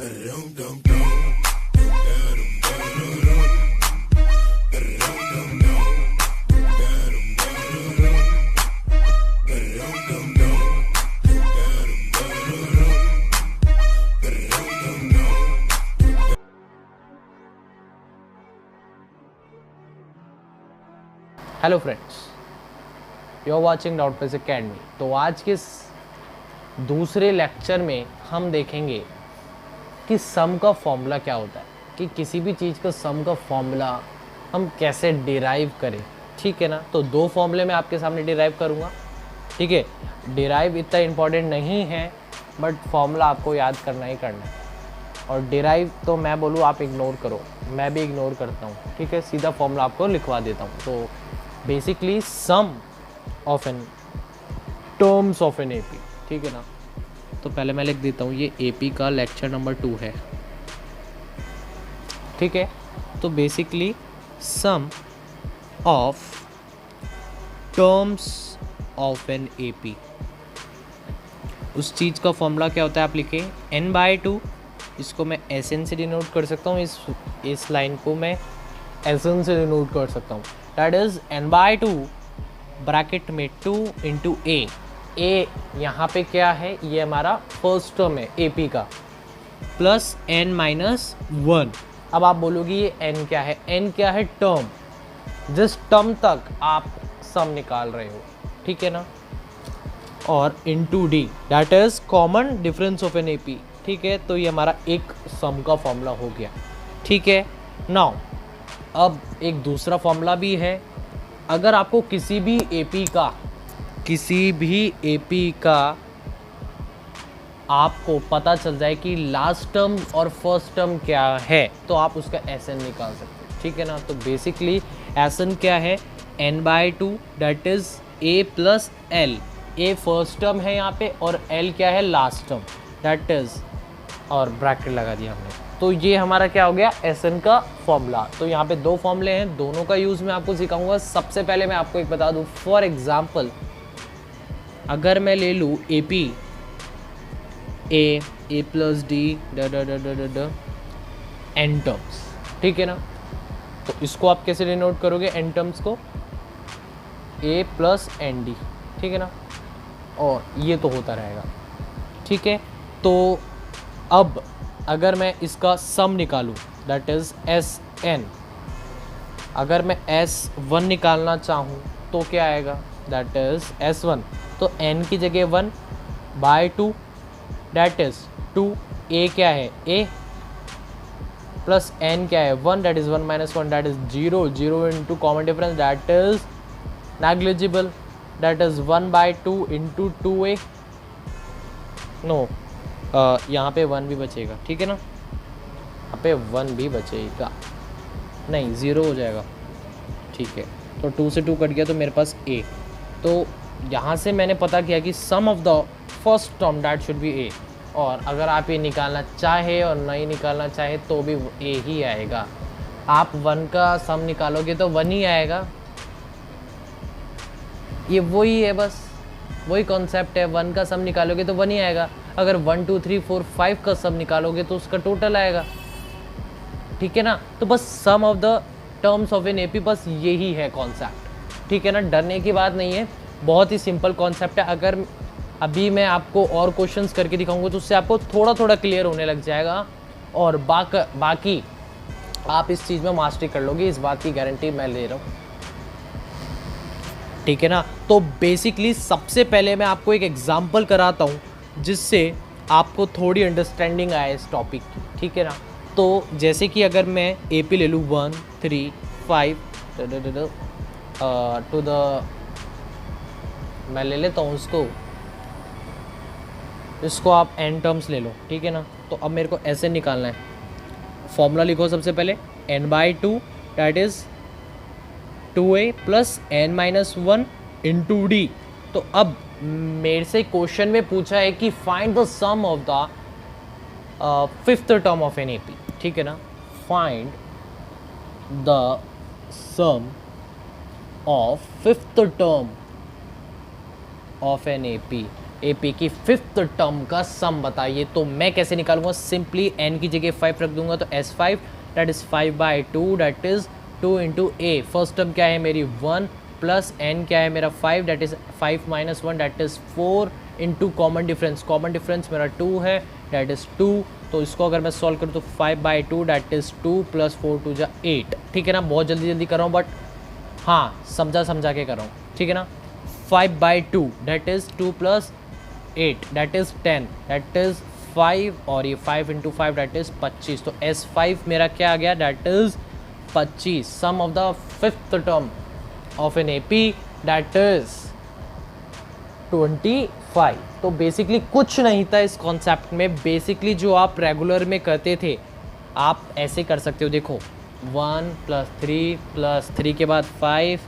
Hello friends, you are watching Doubt Base Academy. तो आज के इस दूसरे लेक्चर में हम देखेंगे कि सम का फॉर्मूला क्या होता है, कि किसी भी चीज़ का सम का फॉर्मूला हम कैसे डिराइव करें। ठीक है ना। तो दो फॉर्मूले मैं आपके सामने डिराइव करूँगा। ठीक है, डिराइव इतना इम्पॉर्टेंट नहीं है, बट फॉर्मूला आपको याद करना ही करना है। और डिराइव तो मैं बोलूँ आप इग्नोर करो, मैं भी इग्नोर करता हूँ। ठीक है, सीधा फॉर्मूला आपको लिखवा देता हूँ। तो basically sum of n terms of an AP. ठीक है ना। तो पहले मैं लिख देता हूँ, ये एपी का लेक्चर नंबर 2 है। ठीक है, तो basically sum of terms of an AP, उस चीज़ का फॉर्मूला क्या होता है आप लिखें n/2। इसको मैं एस एन से डिनोट कर सकता हूँ, इस लाइन को मैं एस एन से डिनोट कर सकता हूँ। दैट इज n/2 ब्रैकेट में 2 इंटू ए। यहाँ पे क्या है, ये हमारा फर्स्ट टर्म है एपी का, प्लस n-1। अब आप बोलोगे ये n क्या है? n क्या है? टर्म, जिस टर्म तक आप सम निकाल रहे हो। ठीक है ना। और into D, that is common difference of an AP. ठीक है, तो ये हमारा एक सम का फॉर्मूला हो गया। ठीक है। नाउ अब एक दूसरा फॉर्मूला भी है। अगर आपको किसी भी एपी का आपको पता चल जाए कि लास्ट टर्म और फर्स्ट टर्म क्या है, तो आप उसका एसएन निकाल सकते हैं। ठीक है ना। तो बेसिकली एसएन क्या है? n/2 that is a plus L. A first term है यहाँ पे और एल क्या है? लास्ट टर्म, दैट इज, और ब्रैकेट लगा दिया हमने। तो ये हमारा क्या हो गया? एसएन का फॉर्मूला। तो यहाँ पे दो फॉर्मूले हैं, दोनों का यूज़ मैं आपको सिखाऊंगा। सबसे पहले मैं आपको एक बता दूँ, फॉर एग्जांपल अगर मैं ले लूँ एपी ए प्लस डी एन टर्म्स। ठीक है ना। तो इसको आप कैसे डिनोट करोगे एन टर्म्स को? ए प्लस एन डी। ठीक है ना। और ये तो होता रहेगा। ठीक है। तो अब अगर मैं इसका सम निकालूं, दैट इज एस एन, अगर मैं S1 निकालना चाहूँ तो क्या आएगा? दैट इज S1, तो n की जगह 1/2, दैट इज 2। a क्या है? a प्लस n क्या है? 1, that is 1-1, that is 0। 0 into common difference, that is negligible, that is 1/2 into 2a। No, यहाँ पे 1 भी बचेगा। ठीक है ना। यहाँ पे 1 भी बचेगा, नहीं 0 हो जाएगा। ठीक है, तो 2 से 2 कट गया तो मेरे पास a। तो यहाँ से मैंने पता किया कि sum of the first term that should be a। और अगर आप ये निकालना चाहे और नहीं निकालना चाहे तो भी a ही आएगा। आप 1 का सम निकालोगे तो 1 ही आएगा। ये वही है, बस वही कॉन्सेप्ट है। 1 का सम निकालोगे तो 1 ही आएगा। अगर 1 2 3 4 5 का सम निकालोगे तो उसका टोटल आएगा। ठीक है ना। तो बस sum of the terms of an AP, बस यही है कॉन्सेप्ट। ठीक है ना। डरने की बात नहीं है, बहुत ही सिंपल कॉन्सेप्ट है। अगर अभी मैं आपको और क्वेश्चंस करके दिखाऊंगा तो उससे आपको थोड़ा थोड़ा क्लियर होने लग जाएगा, और बाकी आप इस चीज़ में मास्टरी कर लोगे, इस बात की गारंटी मैं ले रहा हूँ। ठीक है ना। तो बेसिकली सबसे पहले मैं आपको एक एग्जाम्पल कराता हूँ जिससे आपको थोड़ी अंडरस्टैंडिंग आए इस टॉपिक की। ठीक है ना। तो जैसे कि अगर मैं एपी ले लूँ 1 3 5 टू द, मैं ले लेता हूँ इसको आप एन टर्म्स ले लो। ठीक है ना। तो अब मेरे को ऐसे निकालना है। फॉर्मूला लिखो सबसे पहले, n/2 that is 2a plus n-1 into d. तो अब मेरे से क्वेश्चन में पूछा है कि find the sum of the fifth term of an AP. ठीक है ना। Find the sum of fifth term of an AP. A P की फिफ्थ टर्म का सम बताइए। तो मैं कैसे निकालूंगा, सिंपली एन की जगह 5 रख दूंगा, तो S5 that is 5/2 that is 2 into A. First term क्या है मेरी 1 प्लस एन क्या है मेरा 5 that is 5 minus 1 that is 4 into common difference मेरा 2 है दैट इज़ 2। तो इसको अगर मैं सॉल्व करूँ तो 5/2 दैट इज़ 2 प्लस 4 2 जा 8। ठीक है ना, बहुत जल्दी कर रहा हूँ बट हाँ समझा के कर रहा हूँ, ठीक है ना। 5/2 that is 2 plus 8 that is 10 that is 5 और ये 5 इंटू 5 दैट इज़ 25। तो S5 मेरा क्या आ गया that is 25। Sum of the fifth term of an AP that is 25। तो बेसिकली कुछ नहीं था इस कॉन्सेप्ट में, बेसिकली जो आप रेगुलर में करते थे आप ऐसे कर सकते हो। देखो 1 + 3 के बाद 5,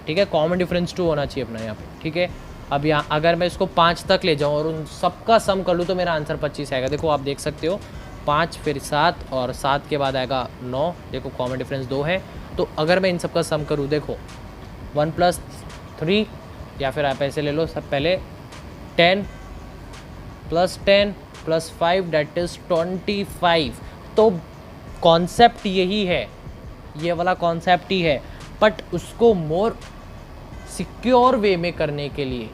ठीक है, कॉमन डिफरेंस 2 होना चाहिए अपना यहाँ पे, ठीक है। अब यहाँ अगर मैं इसको 5 तक ले जाऊँ और उन सबका सम कर लूँ तो मेरा आंसर 25 आएगा। देखो आप देख सकते हो 5 फिर 7 और 7 के बाद आएगा 9, देखो कॉमन डिफरेंस 2 है। तो अगर मैं इन सबका सम करूँ, देखो 1 + 3 या फिर आप ऐसे ले लो सब पहले 10 + 10 + 5 दैट इज़ 25। तो कॉन्सेप्ट यही है, ये वाला कॉन्सेप्ट ही है, बट उसको मोर सिक्योर वे में करने के लिए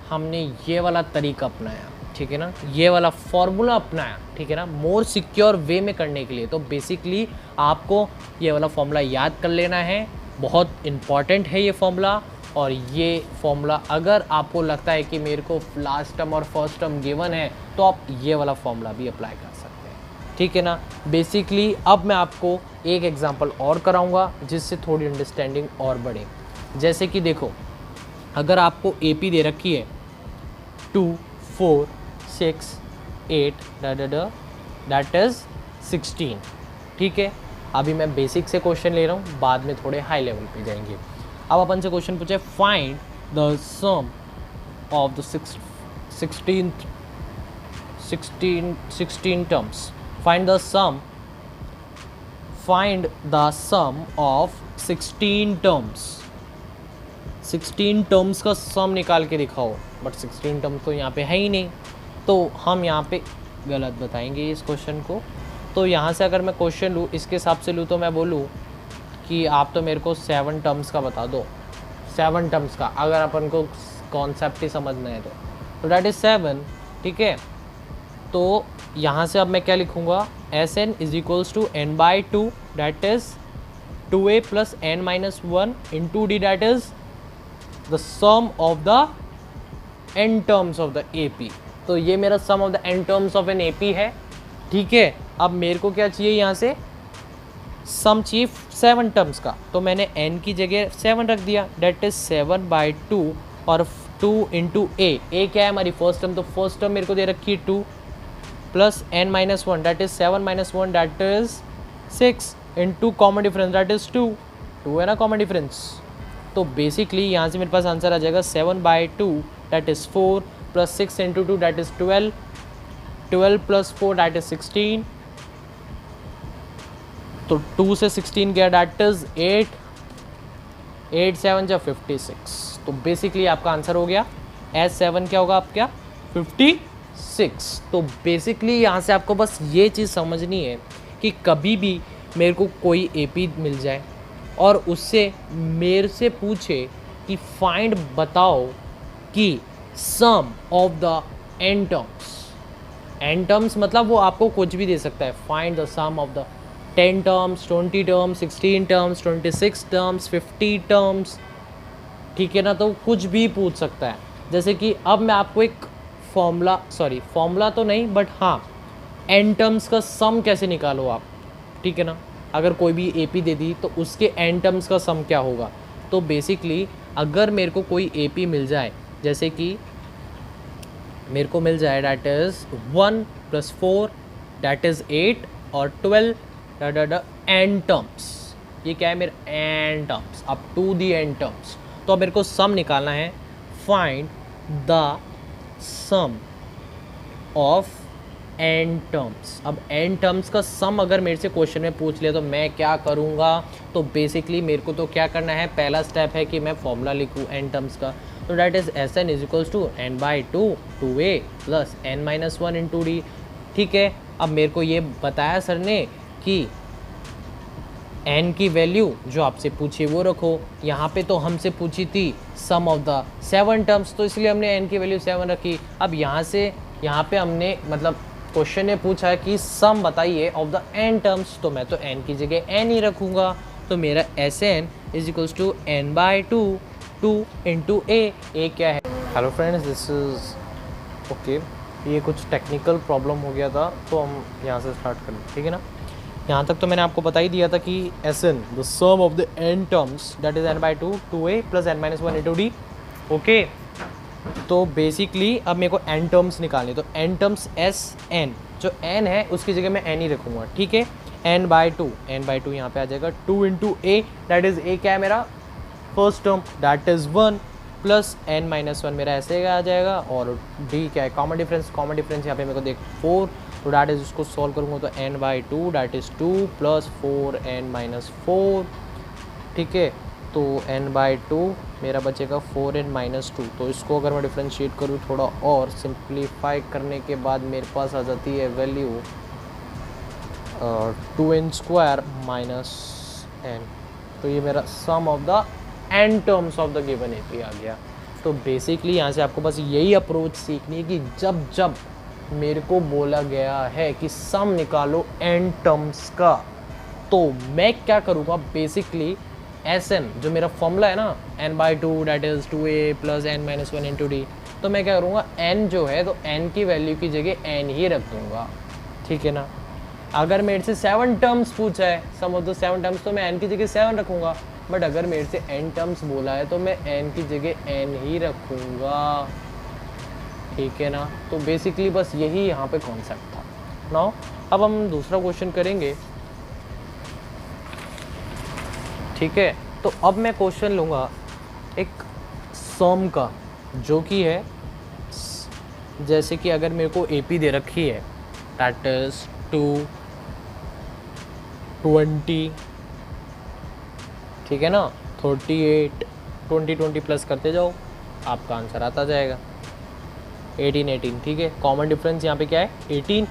हमने ये वाला तरीका अपनाया, ठीक है ना, ये वाला फॉर्मूला अपनाया, ठीक है ना, मोर सिक्योर वे में करने के लिए। तो बेसिकली आपको ये वाला फॉर्मूला याद कर लेना है, बहुत इम्पॉर्टेंट है ये फॉर्मूला। और ये फॉर्मूला अगर आपको लगता है कि मेरे को लास्ट टर्म और फर्स्ट टर्म गिवन है तो आप ये वाला फॉर्मूला भी अप्लाई कर सकते हैं, ठीक है ना। बेसिकली अब मैं आपको एक एग्जांपल और कराऊंगा जिससे थोड़ी अंडरस्टैंडिंग और बढ़े। जैसे कि देखो अगर आपको AP दे रखी है 2 4 6 8 दैट इज़ 16, ठीक है। अभी मैं बेसिक से क्वेश्चन ले रहा हूँ, बाद में थोड़े हाई लेवल पे जाएंगे। अब अपन से क्वेश्चन पूछे find the sum of the 16 terms. Find the sum of 16 terms. 16 terms का सम निकाल के दिखाओ, बट 16 टर्म्स तो यहाँ पे है ही नहीं, तो हम यहाँ पे गलत बताएंगे इस क्वेश्चन को। तो यहाँ से अगर मैं क्वेश्चन लूँ इसके हिसाब से लूँ तो मैं बोलूँ कि आप तो मेरे को 7 टर्म्स का बता दो, 7 टर्म्स का, अगर अपन को कॉन्सेप्ट ही समझना है तो डैट इज़ 7, ठीक है। तो यहाँ से अब मैं क्या लिखूँगा, Sn = n/2 that is 2a + n-1 into d that is the sum of the n terms of the AP। तो ये मेरा sum of the n terms of an AP है, ठीक है। अब मेरे को क्या चाहिए, यहाँ से सम चाहिए 7 टर्म्स का, तो मैंने n की जगह 7 रख दिया दैट इज़ 7/2 और 2 इंटू a क्या है हमारी फर्स्ट टर्म, तो फर्स्ट टर्म मेरे को दे रखी है 2 plus n-1 that is 7 - 1 that is 6 into common difference that is 2 है ना कॉमन डिफरेंस। तो बेसिकली यहाँ से मेरे पास आंसर आ जाएगा 7/2 that is 4 plus 6 into 2 that is 12 plus 4 that is 16। तो 2 से 16 गया दैट इज़ 8 7 जा 56। तो बेसिकली आपका आंसर हो गया S7 क्या होगा आपका 56। तो बेसिकली यहाँ से आपको बस ये चीज़ समझनी है कि कभी भी मेरे को कोई AP मिल जाए और उससे मेरे से पूछे कि फाइंड बताओ कि sum of the n terms मतलब वो आपको कुछ भी दे सकता है, find the sum of the 10 terms 20 terms 16 terms 26 terms 50 terms, ठीक है ना। तो कुछ भी पूछ सकता है। जैसे कि अब मैं आपको एक फॉर्मूला तो नहीं बट हाँ n टर्म्स का सम कैसे निकालो आप, ठीक है ना। अगर कोई भी AP दे दी तो उसके n टर्म्स का सम क्या होगा। तो बेसिकली अगर मेरे को कोई AP मिल जाए, जैसे कि मेरे को मिल जाए दैट इज़ 1 + 4 दैट इज़ 8 और 12 n टर्म्स, ये क्या है मेरे n terms up to the n terms. तो अब मेरे को सम निकालना है, find the sum of n terms. अब n टर्म्स का सम अगर मेरे से क्वेश्चन में पूछ लिया तो मैं क्या करूँगा, तो बेसिकली मेरे को तो क्या करना है, पहला स्टेप है कि मैं फॉर्मूला लिखूँ n टर्म्स का। तो that is S N is equals to N by two two a plus n minus one into d. ठीक है, अब मेरे को ये बताया सर ने कि n की वैल्यू जो आपसे पूछी वो रखो। यहाँ पे तो हमसे पूछी थी सम ऑफ द 7 टर्म्स, तो इसलिए हमने n की वैल्यू 7 रखी। अब यहाँ से यहाँ पे हमने मतलब क्वेश्चन ने पूछा है कि सम बताइए ऑफ द n टर्म्स, तो मैं तो n की जगह n ही रखूँगा। तो मेरा S N is equals to N by two two into A क्या है। Hello friends, this is okay. ये कुछ टेक्निकल प्रॉब्लम हो गया था तो हम यहाँ से स्टार्ट करें, ठीक है ना। यहाँ तक तो मैंने आपको बता ही दिया था कि S n the sum of the n terms that is n by two two a plus n minus one into d. Okay, तो बेसिकली अब मेरे को एन टर्म्स निकालनी, तो एन टर्म्स एस एन, जो एन है उसकी जगह मैं एन ही रखूँगा। ठीक है, एन बाई टू यहाँ पे आ जाएगा two into a, that is a क्या है मेरा first term that is one plus n minus one मेरा ऐसे आ जाएगा, और डी क्या है कॉमन डिफरेंस यहाँ पे मेरे को देख 4, तो डैट इज उसको सॉल्व करूँगा तो n by two that is 2 plus 4 n minus 4। ठीक है, तो एन बाई टू मेरा बचेगा 4 एन माइनस 2। तो इसको अगर मैं डिफ्रेंशिएट करूँ थोड़ा और सिंप्लीफाई करने के बाद मेरे पास आ जाती है value 2n square minus n। तो ये मेरा sum of the n terms of the given AP आ गया। तो बेसिकली यहाँ से आपको बस यही अप्रोच सीखनी है कि जब जब मेरे को बोला गया है कि सम निकालो n टर्म्स का, तो मैं क्या करूँगा बेसिकली एस एन जो मेरा फॉर्मूला है ना n by two that is 2a plus n minus one into d, तो मैं क्या करूँगा n जो है तो n की वैल्यू की जगह n ही रख दूँगा। ठीक है ना, अगर मेरे से 7 टर्म्स पूछा है सम ऑफ द 7 टर्म्स तो मैं n की जगह 7 रखूँगा, बट अगर मेरे से n टर्म्स बोला है तो मैं n की जगह n ही रखूँगा। ठीक है ना, तो बेसिकली बस यही यहाँ पे कॉन्सेप्ट था। नाउ अब हम दूसरा क्वेश्चन करेंगे। ठीक है, तो अब मैं क्वेश्चन लूँगा एक सम का, जो कि है जैसे कि अगर मेरे को एपी दे रखी है दैट इज़ 2 20, ठीक है ना, 38 20 20 प्लस करते जाओ आपका आंसर आता जाएगा 18 18। ठीक है, कॉमन डिफरेंस यहाँ पे क्या है 18,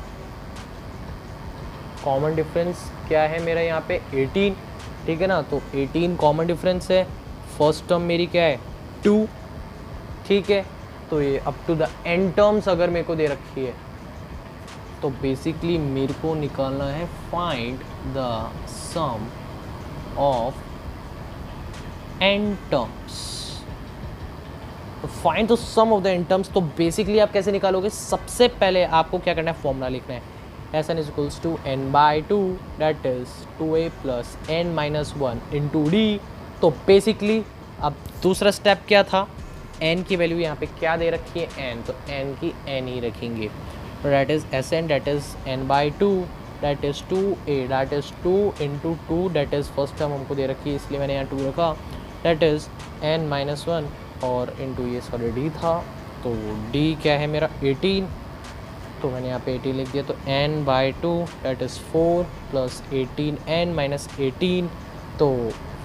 कॉमन डिफरेंस क्या है मेरा यहाँ पे 18। ठीक है ना, तो 18 कॉमन डिफरेंस है, फर्स्ट टर्म मेरी क्या है 2। ठीक है, तो ये up to the n terms अगर मेरे को दे रखी है तो बेसिकली मेरे को निकालना है find the sum of n terms. Find the sum of the n terms, तो बेसिकली आप कैसे निकालोगे, सबसे पहले आपको क्या करना है फॉर्मूला लिखना है s N is equals to N by two that is 2a plus n minus one into d. तो बेसिकली अब दूसरा स्टेप क्या था, n की वैल्यू यहाँ पे क्या दे रखी है n, तो n की n ही रखेंगे, that is S n that is n by two that is 2a that is 2 into 2 that is first term हमको दे रखी है इसलिए मैंने यहाँ 2 रखा, that is n minus one और इंटू ये सॉरी डी था, तो d क्या है मेरा 18, तो मैंने यहाँ पे 18 लिख दिया, तो n by two that is 4 plus 18 n minus 18, तो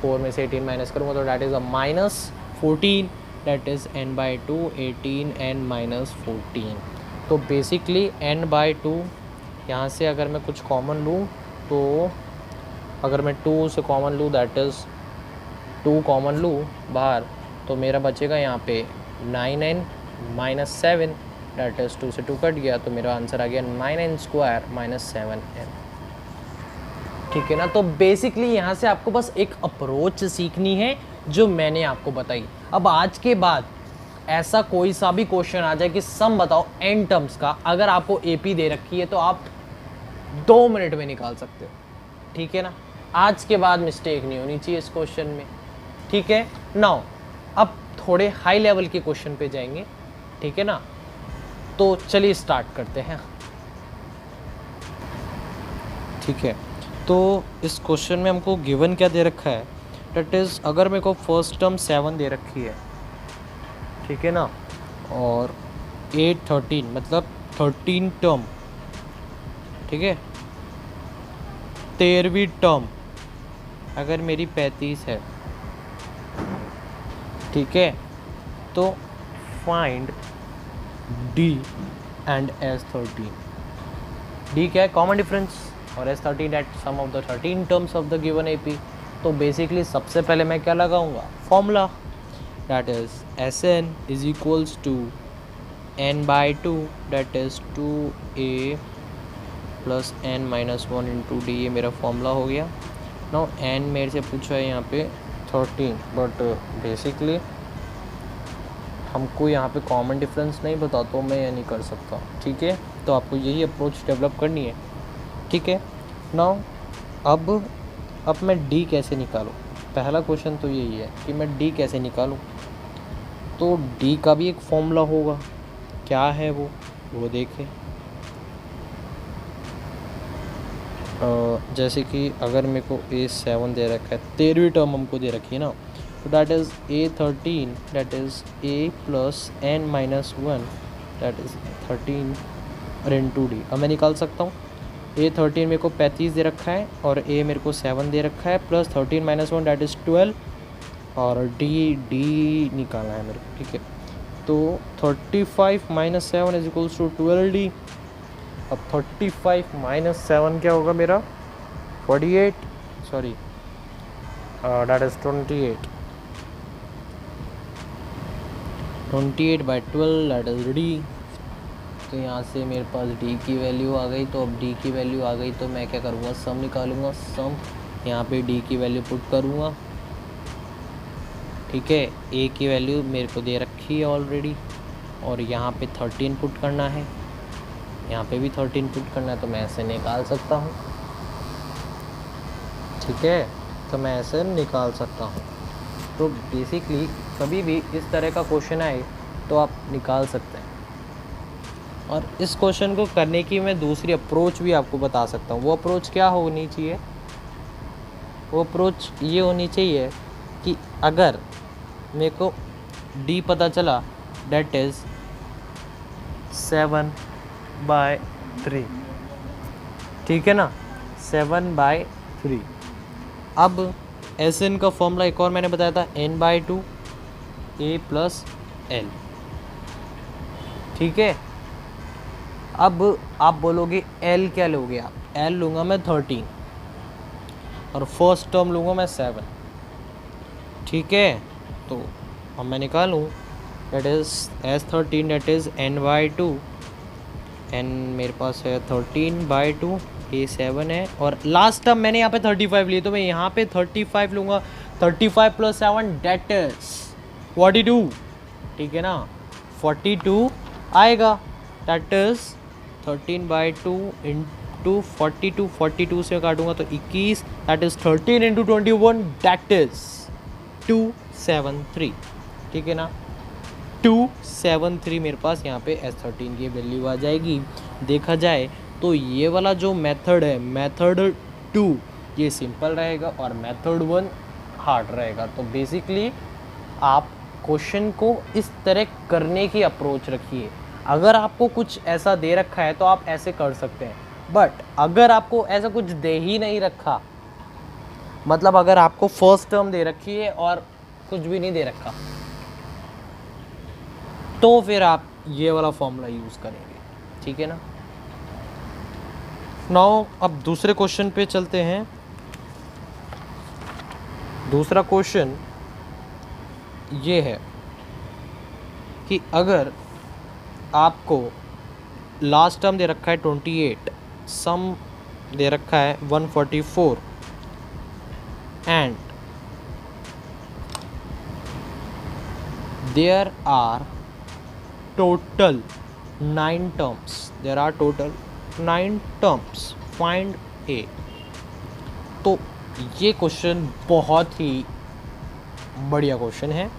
4 में से 18 माइनस करूँगा तो that is a minus 14, that is n by to 18 n minus 14। तो बेसिकली n बाई टू यहाँ से अगर मैं कुछ कॉमन लूँ तो अगर मैं 2 से कॉमन लूँ दैट इज़ 2 कॉमन लूँ बाहर, तो मेरा बचेगा यहाँ पे 9n माइनस 7 डैट इज़ 2 से 2 कट गया, तो मेरा आंसर आ गया 9n स्क्वायर माइनस 7n। ठीक है ना, तो बेसिकली यहाँ से आपको बस एक अप्रोच सीखनी है जो मैंने आपको बताई। अब आज के बाद ऐसा कोई सा भी क्वेश्चन आ जाए कि सम बताओ एन टर्म्स का, अगर आपको एपी दे रखी है तो आप 2 मिनट में निकाल सकते हो। ठीक है ना, आज के बाद मिस्टेक नहीं होनी चाहिए इस क्वेश्चन में। ठीक है, नाउ अब थोड़े हाई लेवल के क्वेश्चन पे जाएंगे। ठीक है ना, तो चलिए स्टार्ट करते हैं। ठीक है, तो इस क्वेश्चन में हमको गिवन क्या दे रखा है, डेट इज़ अगर मेरे को फर्स्ट टर्म 7 दे रखी है, ठीक है ना, और 8 13 मतलब 13 टर्म, ठीक है, 13वीं टर्म अगर मेरी 35 है, ठीक है, तो find D and S13। D क्या है? कॉमन डिफरेंस, और S13 at sum of the 13 terms of the given AP। तो बेसिकली सबसे पहले मैं क्या लगाऊंगा? Formula, that is Sn is equals to n/2 that is 2a plus n-1 into d. ये मेरा फॉर्मूला हो गया। नाउ n मेरे से पूछा है यहाँ पे 13, बट बेसिकली हमको यहाँ पे कॉमन डिफरेंस नहीं बता तो मैं ये नहीं कर सकता, ठीक है। तो आपको यही अप्रोच डेवलप करनी है, ठीक है। नाउ अब मैं डी कैसे निकालूँ? पहला क्वेश्चन तो यही है कि मैं डी कैसे निकालूँ। तो डी का भी एक फॉर्मूला होगा, क्या है वो देखें। जैसे कि अगर मेरे को A7 दे रखा है, 13वीं टर्म हमको दे रखी है ना, तो that is A13 that is A plus n-1 that is 13 और इंटू डी। अब मैं निकाल सकता हूँ। A13 मेरे को 35 दे रखा है और A मेरे को 7 दे रखा है, प्लस 13-1 दैट इज़ 12, और डी निकालना है मेरे को, ठीक है। तो 35 - 7 इज इक्वल्स टू 12D। अब 35 - 7 क्या होगा मेरा? 48, sorry that is 28। 28/12 that is D. तो यहाँ से मेरे पास डी की वैल्यू आ गई। तो अब डी की वैल्यू आ गई तो मैं क्या करूँगा? सम निकालूंगा। सम यहाँ पे डी की वैल्यू पुट करूँगा, ठीक है। ए की वैल्यू मेरे को दे रखी है ऑलरेडी, और यहाँ पे 13 पुट करना है, यहाँ पे भी 13 पुट करना है। तो मैं ऐसे निकाल सकता हूँ, ठीक है। तो मैं ऐसे निकाल सकता हूँ। तो बेसिकली कभी भी इस तरह का क्वेश्चन आए तो आप निकाल सकते हैं। और इस क्वेश्चन को करने की मैं दूसरी अप्रोच भी आपको बता सकता हूँ। वो अप्रोच क्या होनी चाहिए? वो अप्रोच ये होनी चाहिए कि अगर मेरे को डी पता चला दैट इज़ 7/3, ठीक है ना, 7/3। अब Sn का फॉर्मूला एक और मैंने बताया था, n/2 A प्लस L, ठीक है। अब आप बोलोगे L क्या लोगे आप? L लूँगा मैं 13 और फर्स्ट टर्म लूँगा मैं 7, ठीक है। तो अब मैं निकालूँ that is S13 that is n/2, n मेरे पास है 13/2, ये 7 है, और लास्ट टर्म मैंने यहाँ पे 35 लिए तो मैं यहाँ पे 35 लूँगा। 35 + 7 दैट इज़ 42, ठीक है ना, 42 आएगा। दैट इज़ 13/2 इंटू 42, 42 से काटूंगा तो 21, that is 13 into 21 that is 273, ठीक है ना। 273 मेरे पास यहाँ पे S13 की वैल्यू आ जाएगी। देखा जाए तो ये वाला जो मेथड है, मेथड 2 ये सिंपल रहेगा और मेथड 1 हार्ड रहेगा। तो बेसिकली आप क्वेश्चन को इस तरह करने की अप्रोच रखिए। अगर आपको कुछ ऐसा दे रखा है तो आप ऐसे कर सकते हैं, बट अगर आपको ऐसा कुछ दे ही नहीं रखा, मतलब अगर आपको फर्स्ट टर्म दे रखी है और कुछ भी नहीं दे रखा, तो फिर आप ये वाला फॉर्मूला यूज़ करेंगे, ठीक है ना। नाउ अब दूसरे क्वेश्चन पे चलते हैं। दूसरा क्वेश्चन ये है कि अगर आपको लास्ट टर्म दे रखा है 28, सम दे रखा है 144 and there are total 9 terms, there are total 9 terms, find A. तो ये क्वेश्चन बहुत ही बढ़िया क्वेश्चन है।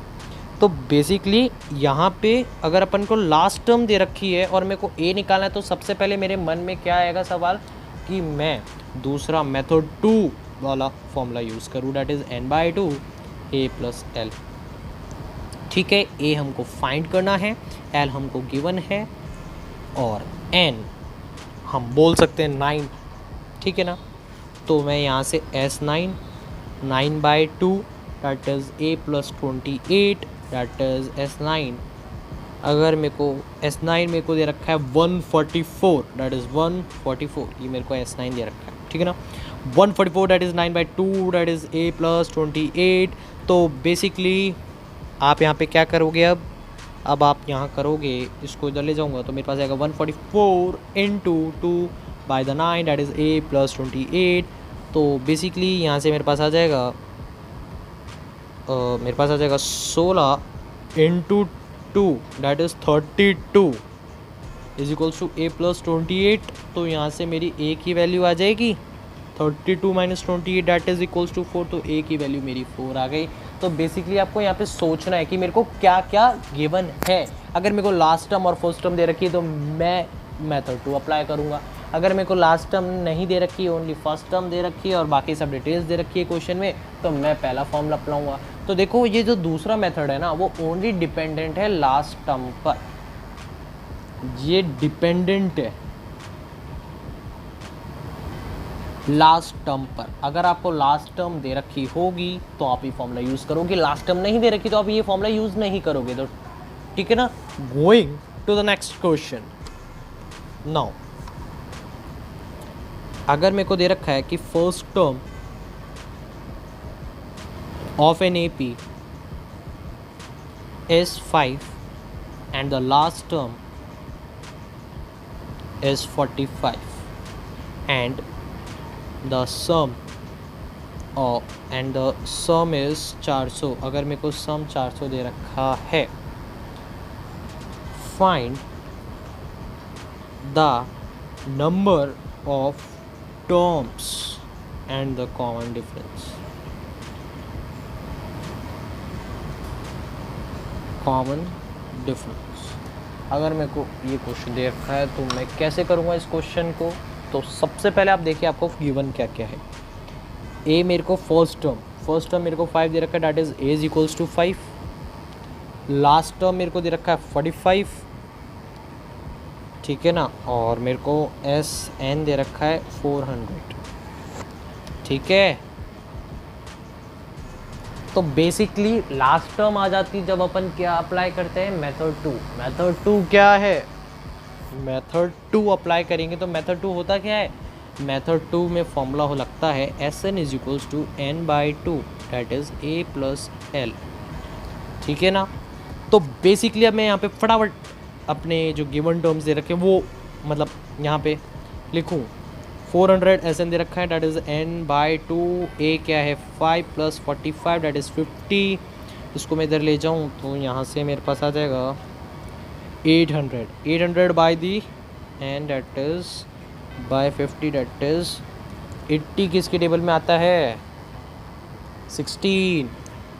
तो बेसिकली यहाँ पे अगर अपन को लास्ट टर्म दे रखी है और मेरे को ए निकालना है, तो सबसे पहले मेरे मन में क्या आएगा सवाल कि मैं दूसरा मेथड 2 वाला फॉर्मूला यूज़ करूँ, that is n/2 A plus L, ठीक है। ए हमको फाइंड करना है, L हमको गिवन है, और n हम बोल सकते हैं 9, ठीक है ना। तो मैं यहाँ से S9 9/2 that is a plus 28 that is S9। अगर मेरे को S9 मेरे को दे रखा है 144 दैट इज़ 144, ये मेरे को S9 दे रखा है, ठीक है ना। 144 that is 9/2 that is a plus 28। तो बेसिकली आप यहाँ पे क्या करोगे, अब आप यहाँ करोगे, इसको इधर ले जाऊँगा तो मेरे पास आएगा 144 into 2/9 that is a plus 28। तो बेसिकली यहाँ से मेरे पास आ जाएगा 16 into 2 that is 32 is equals to a plus 28। तो यहाँ से मेरी a की वैल्यू आ जाएगी 32 minus 28 that is equals to 4। तो a की वैल्यू मेरी 4 आ गई। तो बेसिकली आपको यहाँ पे सोचना है कि मेरे को क्या क्या गिवन है। अगर मेरे को लास्ट टर्म और फर्स्ट टर्म दे रखी है तो मैं मेथड 2 अप्लाई करूँगा। अगर मेरे को लास्ट टर्म नहीं दे रखी है, ओनली फर्स्ट टर्म दे रखी है और बाकी सब डिटेल्स दे रखी है क्वेश्चन में, तो मैं पहला फॉर्मूला अपनाऊंगा। तो देखो ये जो दूसरा मेथड है ना वो ओनली डिपेंडेंट है लास्ट टर्म पर, ये डिपेंडेंट है लास्ट टर्म पर। अगर आपको लास्ट टर्म दे रखी होगी तो आप ये फॉर्मूला यूज़ करोगे, लास्ट टर्म नहीं दे रखी तो आप ये फॉर्मूला यूज़ नहीं करोगे। तो ठीक है ना। Going to the next question now, अगर मेरे को दे रखा है कि first term of an AP is 5 and the last term is 45 and the sum is 400। अगर मेरे को सम 400 दे रखा है, find the number of terms and the common difference। Common difference. अगर मेरे को ये क्वेश्चन दे रखा है तो मैं कैसे करूँगा इस क्वेश्चन को। तो सबसे पहले आप देखिए आपको गिवन क्या क्या है। ए मेरे को फर्स्ट टर्म मेरे को 5 दे रखा है that is a is equals to 5। Last term मेरे को दे रखा है 45, ठीक है ना। और मेरे को SN दे रखा है 400, ठीक है। तो बेसिकली लास्ट टर्म आ जाती जब अपन क्या अप्लाई करते हैं, मेथड 2। मेथड 2 क्या है, मेथड 2 अप्लाई करेंगे तो मेथड 2 होता क्या है, मेथड 2 में फॉर्मूला हो लगता है SN is equals to n/2 that is a plus l, ठीक है ना। तो बेसिकली अब मैं यहाँ पे फटाफट अपने जो गिवन टर्म्स दे रखे वो मतलब यहाँ पे लिखूँ। 400 SN दे रखा है दैट इज़ n/2, a क्या है 5 प्लस 45 दैट इज़ 50। इसको मैं इधर ले जाऊँ तो यहाँ से मेरे पास आ जाएगा 800 by the n that is by 50 that is 80 किसके टेबल में आता है 16।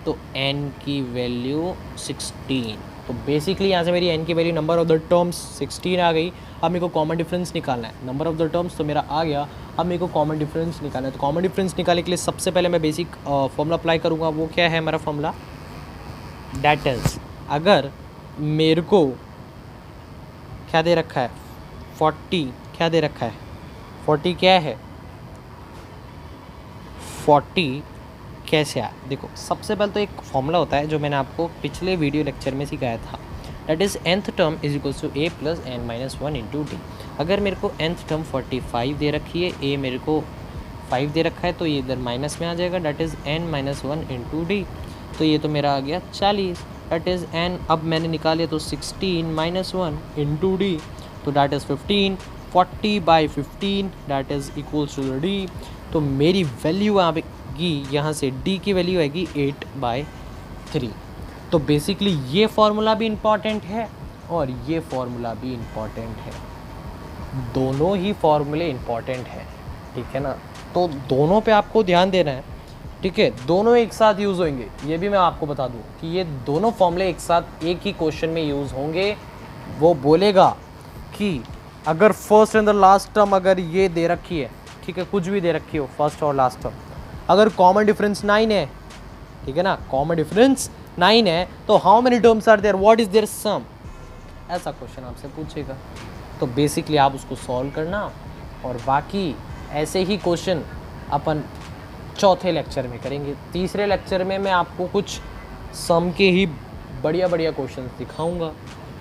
तो n की वैल्यू 16। तो बेसिकली यहाँ से मेरी n की value number of the terms 16 आ गई। अब मेरे को कॉमन डिफरेंस निकालना है। नंबर ऑफ द टर्म्स तो मेरा आ गया, अब मेरे को कॉमन डिफरेंस निकालना है। तो कॉमन डिफरेंस निकालने के लिए सबसे पहले मैं बेसिक फॉर्मूला अप्लाई करूँगा। वो क्या है मेरा फॉर्मूला, दैट इज़ अगर मेरे को क्या दे रखा है 40, क्या दे रखा है 40 क्या है 40 कैसे आया। देखो सबसे पहले तो एक फॉर्मूला होता है जो मैंने आपको पिछले वीडियो लेक्चर में सिखाया था, that is nth term is equals to a plus n-1 into d. अगर मेरे को nth टर्म 45 दे रखी है, a मेरे को 5 दे रखा है, तो ये इधर माइनस में आ जाएगा that is n-1 into d. तो ये तो मेरा आ गया 40 दैट इज़ n। अब मैंने निकाले तो 16 माइनस 1 इंटू डी, तो that is 15। 40/15 that is equals to d. तो मेरी वैल्यू आएगी यहाँ से d की वैल्यू आएगी 8/3। तो बेसिकली ये फार्मूला भी इम्पॉर्टेंट है और ये फार्मूला भी इम्पॉर्टेंट है, दोनों ही फार्मूले इम्पॉर्टेंट हैं, ठीक है ना। तो दोनों पे आपको ध्यान देना है, ठीक है। दोनों एक साथ यूज़ होंगे, ये भी मैं आपको बता दूं कि ये दोनों फार्मूले एक साथ एक ही क्वेश्चन में यूज़ होंगे। वो बोलेगा कि अगर first and the last term अगर ये दे रखी है, ठीक है, कुछ भी दे रखी हो फर्स्ट और लास्ट टर्म, अगर कॉमन डिफरेंस 9 है, ठीक है ना, कॉमन डिफरेंस 9 है, तो how many terms are there, what is their sum, ऐसा क्वेश्चन आपसे पूछेगा। तो बेसिकली आप उसको सॉल्व करना और बाकी ऐसे ही क्वेश्चन अपन चौथे लेक्चर में करेंगे। तीसरे लेक्चर में मैं आपको कुछ सम के ही बढ़िया बढ़िया क्वेश्चन दिखाऊंगा,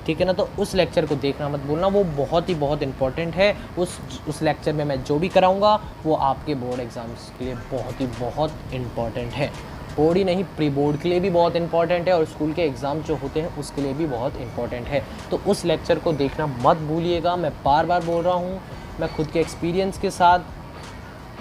ठीक है ना। तो उस लेक्चर को देखना मत भूलना, वो बहुत ही बहुत इंपॉर्टेंट है। उस लेक्चर में मैं जो भी कराऊंगा वो आपके बोर्ड एग्ज़ाम्स के लिए बहुत ही बहुत इम्पॉर्टेंट है। बोर्ड ही नहीं, प्री बोर्ड के लिए भी बहुत इंपॉर्टेंट है और स्कूल के एग्ज़ाम जो होते हैं उसके लिए भी बहुत इंपॉर्टेंट है। तो उस लेक्चर को देखना मत भूलिएगा। मैं बार बार बोल रहा हूँ, मैं खुद के एक्सपीरियंस के साथ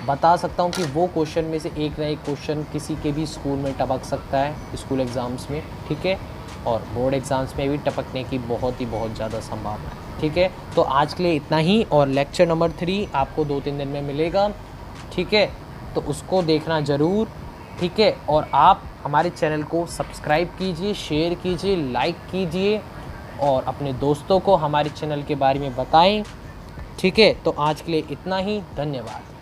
बता सकता हूँ कि वो क्वेश्चन में से एक ना एक क्वेश्चन किसी के भी स्कूल में टपक सकता है, स्कूल एग्ज़ाम्स में, ठीक है, और बोर्ड एग्ज़ाम्स में भी टपकने की बहुत ही बहुत ज़्यादा संभावना है, ठीक है। तो आज के लिए इतना ही, और लेक्चर नंबर 3 आपको 2-3 दिन में मिलेगा, ठीक है। तो उसको देखना ज़रूर, ठीक है। और आप हमारे चैनल को सब्सक्राइब कीजिए, शेयर कीजिए, लाइक कीजिए और अपने दोस्तों को हमारे चैनल के बारे में बताएं, ठीक है। तो आज के लिए इतना ही, धन्यवाद।